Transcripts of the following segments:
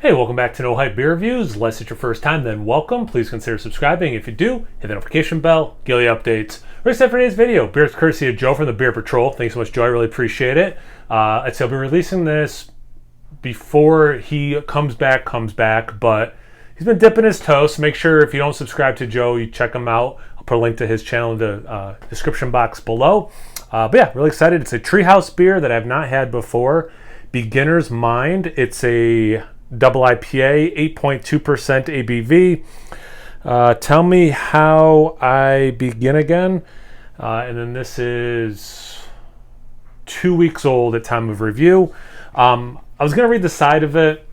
Hey, welcome back to No Hype Beer Reviews. Unless it's your first time, then welcome. Please consider subscribing. If you do, hit the notification bell, daily updates. We're excited for today's video. Beer's courtesy of Joe from the Beer Patrol. Thanks so much, Joe. I really appreciate it. I'll be releasing this before he comes back, but he's been dipping his toes. So make sure if you don't subscribe to Joe, you check him out. I'll put a link to his channel in the description box below. But yeah, really excited. It's a Treehouse beer that I've not had before. Beginner's Mind. It's a double IPA, 8.2% ABV. Tell me how I begin again. And then this is 2 weeks old at time of review. I was going to read the side of it,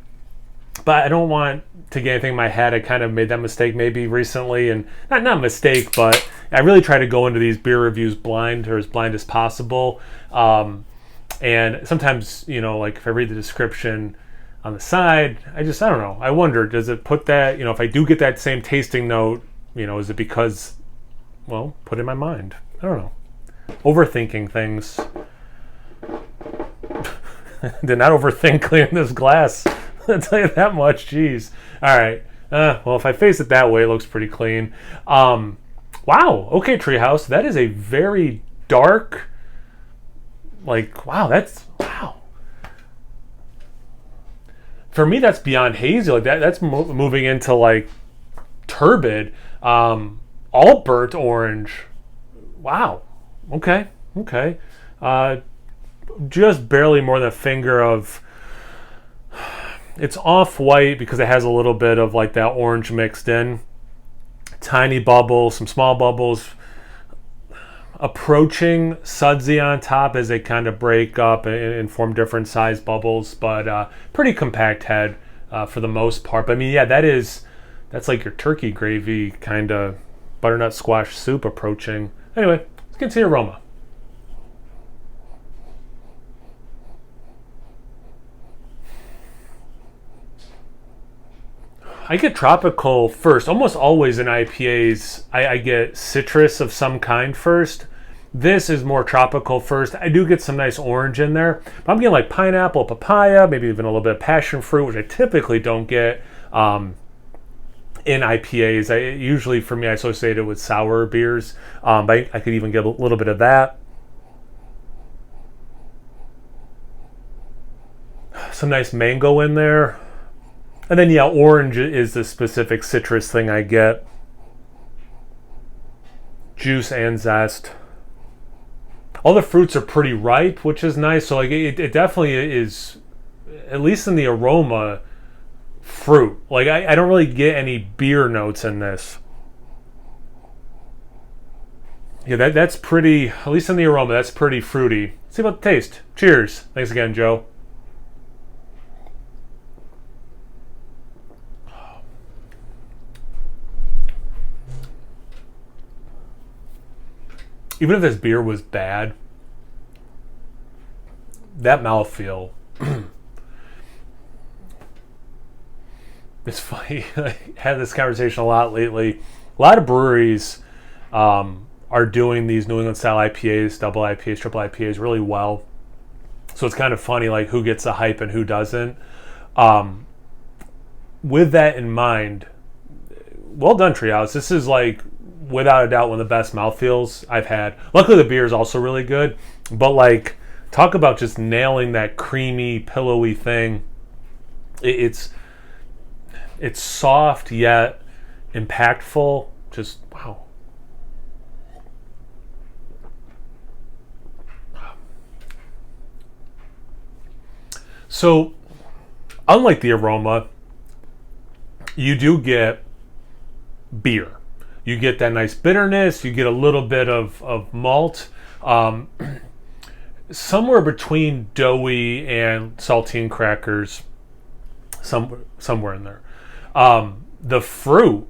but I don't want to get anything in my head. I kind of made that mistake maybe recently, and not a mistake, but I really try to go into these beer reviews blind, or as blind as possible. And sometimes, like if I read the description on the side, I don't know. I wonder, does it put that, if I do get that same tasting note, is it because, put in my mind? I don't know. Overthinking things. Did not overthink cleaning this glass. I'll tell you that much. Jeez. All right. If I face it that way, it looks pretty clean. Wow. Okay, Treehouse. That is a very dark, wow. For me, that's beyond hazy. That's moving into turbid, all burnt orange. Wow. Okay. Just barely more than a finger of. It's off-white because it has a little bit of that orange mixed in. Tiny bubbles, some small bubbles. Approaching sudsy on top as they kind of break up and form different size bubbles, but pretty compact head for the most part. But I mean, yeah, that's like your turkey gravy kind of butternut squash soup approaching. Anyway, let's get to the aroma. I get tropical first. Almost always in IPAs, I get citrus of some kind first. This is more tropical first. I do get some nice orange in there. But I'm getting pineapple, papaya, maybe even a little bit of passion fruit, which I typically don't get in IPAs. Usually for me, I associate it with sour beers. But I could even get a little bit of that. Some nice mango in there. And then, orange is the specific citrus thing I get. Juice and zest. All the fruits are pretty ripe, which is nice. So, it definitely is, at least in the aroma, fruit. I don't really get any beer notes in this. Yeah, that's pretty, at least in the aroma, that's pretty fruity. Let's see about the taste. Cheers. Thanks again, Joe. Even if this beer was bad, that mouthfeel, it's funny. I had this conversation a lot lately. A lot of breweries are doing these New England style IPAs, double IPAs, triple IPAs really well. So it's kind of funny, who gets the hype and who doesn't. With that in mind, well done, Treehouse. This is without a doubt one of the best mouthfeels I've had. Luckily the beer is also really good, but talk about just nailing that creamy, pillowy thing. It's soft yet impactful. Just wow. So unlike the aroma, you do get beer. You get that nice bitterness. You get a little bit of malt. Somewhere between doughy and saltine crackers. Somewhere in there. The fruit.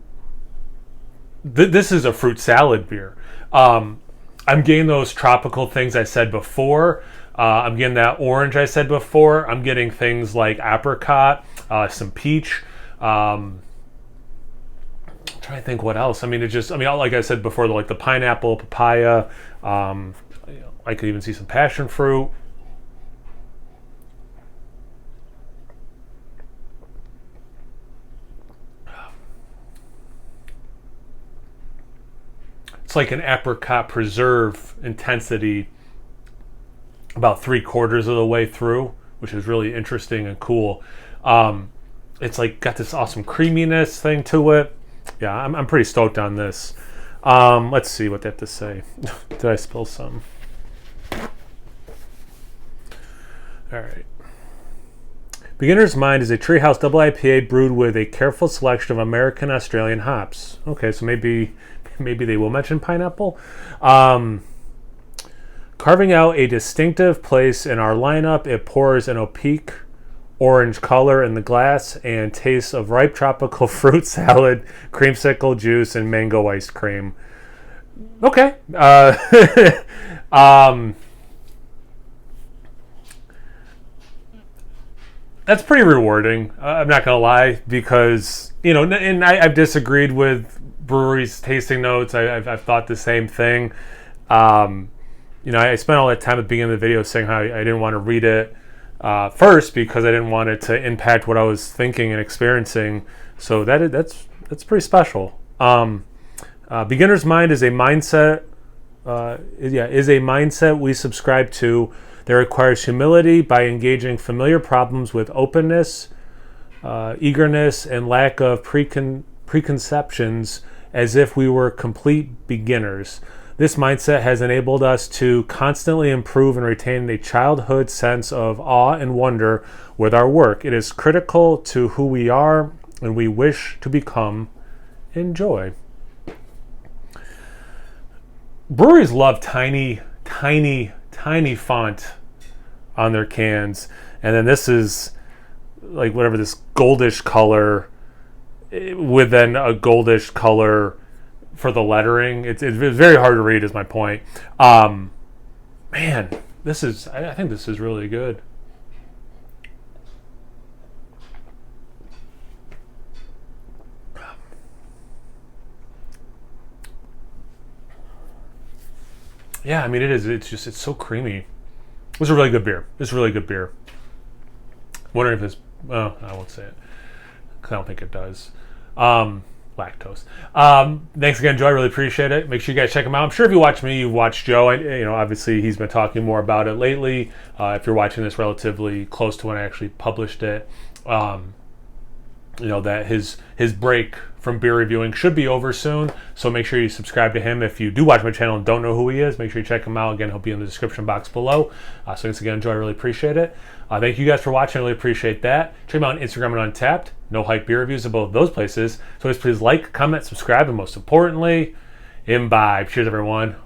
This is a fruit salad beer. I'm getting those tropical things I said before. I'm getting that orange I said before. I'm getting things like apricot, some peach. Trying to think what else. Like I said before, the pineapple, papaya. I could even see some passion fruit. It's like an apricot preserve intensity about 3/4 of the way through, which is really interesting and cool. It's like got this awesome creaminess thing to it. Yeah, I'm pretty stoked on this. Let's see what they have to say. Did I spill some? All right. Beginner's Mind is a Treehouse Double IPA brewed with a careful selection of American Australian hops. Okay, so maybe they will mention pineapple. Carving out a distinctive place in our lineup, it pours an opaque orange color in the glass and tastes of ripe tropical fruit salad, creamsicle juice, and mango ice cream. Okay. That's pretty rewarding. I'm not gonna lie, because and I've disagreed with breweries' tasting notes. I've thought the same thing. I spent all that time at the beginning of the video saying how I didn't want to read it first because I didn't want it to impact what I was thinking and experiencing. So that's pretty special. Beginner's Mind is a mindset. Is a mindset we subscribe to that requires humility by engaging familiar problems with openness, eagerness, and lack of preconceptions, as if we were complete beginners. This mindset has enabled us to constantly improve and retain a childhood sense of awe and wonder with our work. It is critical to who we are and we wish to become. Enjoy. Breweries love tiny font on their cans, and then this is like whatever, this goldish color with then a goldish color for the lettering. It's very hard to read, is my point. Man, I think this is really good. Yeah, I mean, it is. It's so creamy. It was a really good beer. Wondering if this. Oh, I won't say it because I don't think it does. Lactose. Thanks again, Joe. I really appreciate it. Make sure you guys check him out. I'm sure if you watch me, you've watched Joe. Obviously he's been talking more about it lately. If you're watching this relatively close to when I actually published it, that his break from beer reviewing should be over soon. So make sure you subscribe to him. If you do watch my channel and don't know who he is, make sure you check him out. Again, he'll be in the description box below. So thanks again, Joe. I really appreciate it. Thank you guys for watching. I really appreciate that. Check me out on Instagram and Untappd. No Hype beer reviews of both those places. So please like, comment, subscribe, and most importantly, imbibe. Cheers, everyone.